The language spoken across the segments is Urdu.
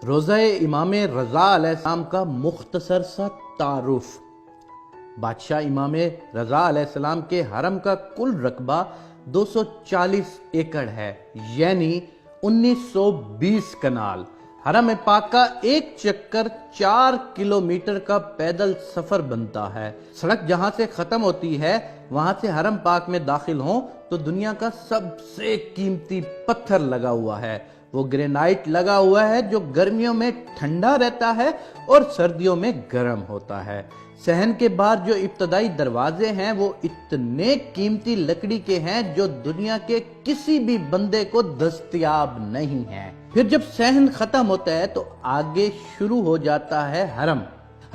روزہ امام رضا علیہ السلام کا مختصر سا تعارف۔ بادشاہ امام رضا علیہ السلام کے حرم کا کل رقبہ 240 ایکڑ ہے، یعنی 1920 کنال۔ حرم پاک کا ایک چکر 4 کلومیٹر کا پیدل سفر بنتا ہے۔ سڑک جہاں سے ختم ہوتی ہے وہاں سے حرم پاک میں داخل ہوں تو دنیا کا سب سے قیمتی پتھر لگا ہوا ہے۔ وہ گرینائٹ لگا ہوا ہے جو گرمیوں میں ٹھنڈا رہتا ہے اور سردیوں میں گرم ہوتا ہے۔ صحن کے باہر جو ابتدائی دروازے ہیں وہ اتنے قیمتی لکڑی کے ہیں جو دنیا کے کسی بھی بندے کو دستیاب نہیں ہیں۔ پھر جب صحن ختم ہوتا ہے تو آگے شروع ہو جاتا ہے حرم۔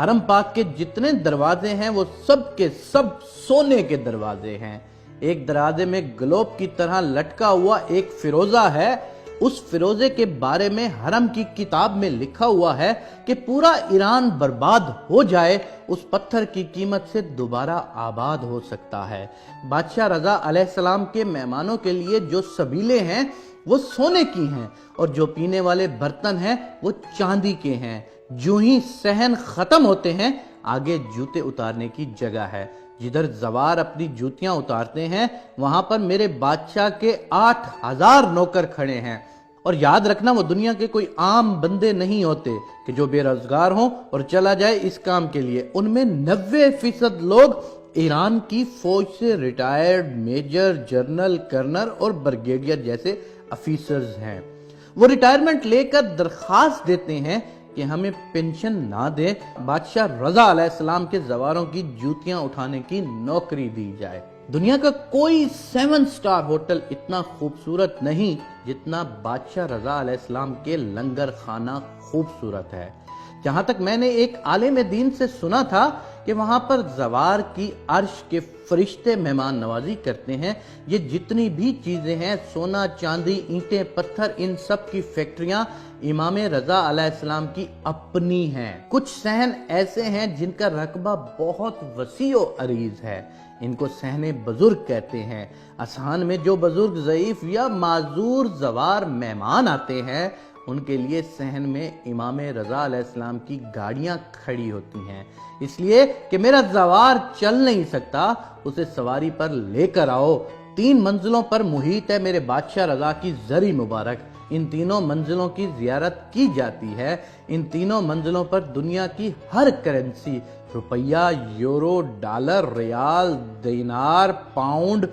حرم پاک کے جتنے دروازے ہیں وہ سب کے سب سونے کے دروازے ہیں۔ ایک دروازے میں گلوب کی طرح لٹکا ہوا ایک فیروزہ ہے۔ اس فیروزے کے بارے میں حرم کی کتاب میں لکھا ہوا ہے کہ پورا ایران برباد ہو جائے اس پتھر کی قیمت سے دوبارہ آباد ہو سکتا ہے۔ بادشاہ رضا علیہ السلام کے مہمانوں کے لیے جو سبیلے ہیں وہ سونے کی ہیں اور جو پینے والے برتن ہیں وہ چاندی کے ہیں۔ جو ہی صحن ختم ہوتے ہیں آگے جوتے اتارنے کی جگہ ہے۔ جدھر زوار اپنی جوتیاں اتارتے ہیں وہاں پر میرے بادشاہ کے 8000 نوکر کھڑے ہیں۔ اور یاد رکھنا وہ دنیا کے کوئی عام بندے نہیں ہوتے کہ جو بے روزگار ہوں اور چلا جائے اس کام کے لیے۔ ان میں 90% لوگ ایران کی فوج سے ریٹائرڈ میجر، جنرل، کرنل اور بریگیڈیئر جیسے افیسرز ہیں۔ وہ ریٹائرمنٹ لے کر درخواست دیتے ہیں کہ ہمیں پینشن نہ دے، بادشاہ رضا علیہ السلام کے زواروں کی جوتیاں اٹھانے کی نوکری دی جائے۔ دنیا کا کوئی 7 سٹار ہوٹل اتنا خوبصورت نہیں جتنا بادشاہ رضا علیہ السلام کے لنگر خانہ خوبصورت ہے۔ جہاں تک میں نے ایک عالم دین سے سنا تھا کہ وہاں پر زوار کی عرش کے فرشتے مہمان نوازی کرتے ہیں۔ یہ جتنی بھی چیزیں ہیں، سونا، چاندی، اینٹیں، پتھر، ان سب کی فیکٹریاں امام رضا علیہ السلام کی اپنی ہیں۔ کچھ صحن ایسے ہیں جن کا رقبہ بہت وسیع و عریض ہے۔ ان کو صحن بزرگ کہتے ہیں۔ اذہان میں جو بزرگ ضعیف یا معذور زوار مہمان آتے ہیں ان کے لیے صحن میں امام رضا علیہ السلام کی گاڑیاں کھڑی ہوتی ہیں، اس لیے کہ میرا زوار چل نہیں سکتا، اسے سواری پر لے کر آؤ۔ 3 منزلوں پر محیط ہے میرے بادشاہ رضا کی زری مبارک۔ ان تینوں منزلوں کی زیارت کی جاتی ہے۔ ان تینوں منزلوں پر دنیا کی ہر کرنسی، روپیہ، یورو، ڈالر، ریال، دینار، پاؤنڈ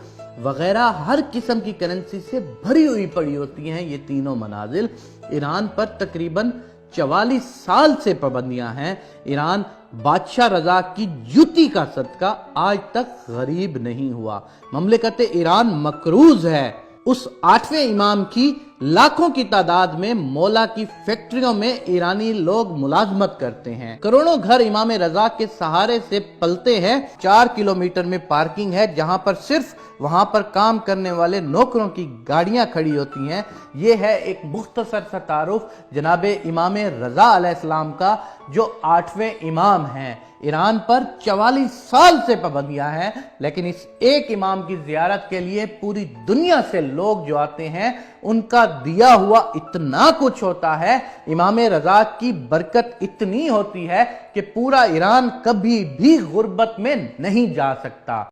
وغیرہ ہر قسم کی کرنسی سے بھری ہوئی پڑی ہوتی ہیں۔ یہ تینوں منازل ایران پر تقریباً 44 سال سے پابندیاں ہیں۔ ایران بادشاہ رضا کی جوتی کا صدقہ آج تک غریب نہیں ہوا۔ مملکت ایران مقروض ہے۔ اس 8ویں امام کی لاکھوں کی تعداد میں مولا کی فیکٹریوں میں ایرانی لوگ ملازمت کرتے ہیں۔ کروڑوں گھر امام رضا کے سہارے سے پلتے ہیں۔ 4 کلومیٹر میں پارکنگ ہے جہاں پر صرف وہاں پر کام کرنے والے نوکروں کی گاڑیاں کھڑی ہوتی ہیں۔ یہ ہے ایک مختصر سا تعارف جناب امام رضا علیہ السلام کا جو 8ویں امام ہیں۔ ایران پر 44 سال سے پابندیاں ہیں، لیکن اس ایک امام کی زیارت کے لیے پوری دنیا سے لوگ جو آتے ہیں ان کا دیا ہوا اتنا کچھ ہوتا ہے۔ امام رضا کی برکت اتنی ہوتی ہے کہ پورا ایران کبھی بھی غربت میں نہیں جا سکتا۔